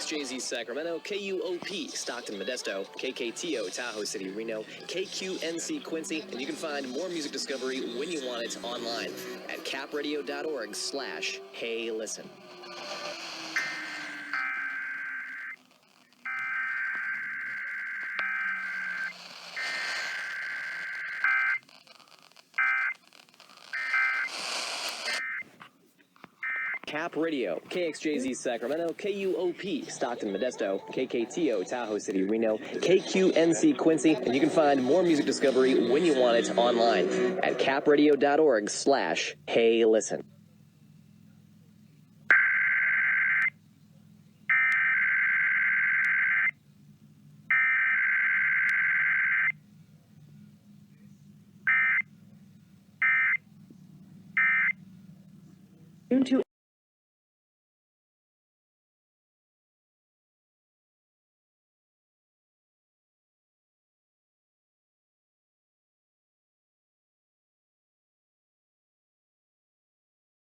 KXJZ Sacramento, KUOP Stockton Modesto, KKTO Tahoe City Reno, KQNC Quincy, and you can find more music discovery when you want it online at capradio.org/heylisten. Cap Radio, KXJZ Sacramento, KUOP Stockton Modesto, KKTO Tahoe City Reno, KQNC Quincy, and you can find more music discovery when you want it online at capradio.org/heylisten. To